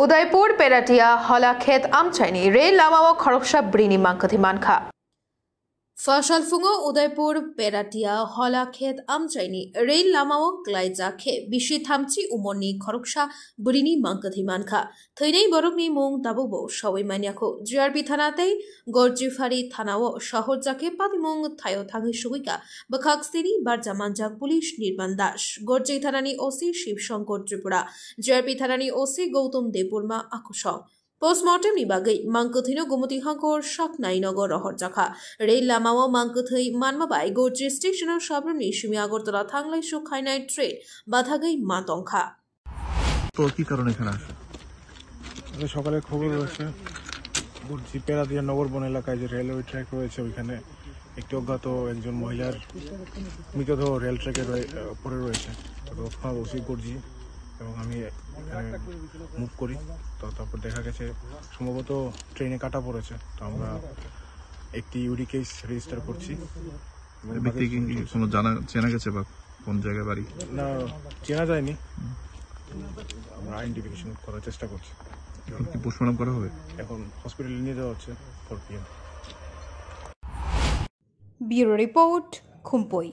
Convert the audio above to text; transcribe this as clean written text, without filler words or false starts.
Udaipur पेराटिया हलाखेत आमचाइनि rail लामाओ खरकसा ब्रिनि मांकथि मानखा फसल फुङो Udaipur पेराटिया हलाखेत आमचाइनि rail लामाओ ग्लाइजाखे बिशि थामथि उमरनि खरकसा ब्रिनि मांकथि मानखा थैनै बरकनि मुं दाबुबो सावै मानियाखौ जिआरपि थानातै गरजिफारि थानाओ शहर जाके पातिमुं थायो थाङै सुगैका बखाकस्तिनि बारजा मानजाक पुलिश निर्माण दास गरजि थानानि ओसि शिव शंकर त्रिपुरा जिआरपि थानानि ओसि गौतम देबबर्मा आकुसं पोस्टमार्टम नि बागै मांकथैनो गुमति हांकर शाकनाइनगर रहर जाखा रेल लामाओ मांकथै मानमाबाय गरजि स्टेशनाव साब्रमनि सिमी আগরতলা थांलाय सुखायनाय ट्रेन बाधागै मातंखा তো কি কারণে এখানে আসে? সকালে খবর রয়েছে গরজি পেরাদিয়া নগর বন এলাকায় যে রেলওয়ে ট্র্যাক রয়েছে ওইখানে একটি অজ্ঞাত একজন মহিলার মৃতদেহ রেল ট্র্যাকের উপরে রয়েছে। তো তৎক্ষণাৎ ওসি গরজি এবং আমি মুভ করি। তো তারপর দেখা গেছে সম্ভবত ট্রেনে কাটা পড়েছে। তো আমরা একটি ইউডি কেস রেজিস্টার করছি। কোনো চেনা গেছে বা কোন জায়গায় বাড়ি? না, চেনা যায়নি, আমরা আইডেন্টিফিকেশন করার চেষ্টা করছি। পোস্টমর্টম করা হবে, এখন হসপিটালে নিয়ে যাওয়া হচ্ছে 4 PM। Bureau report খুমপই।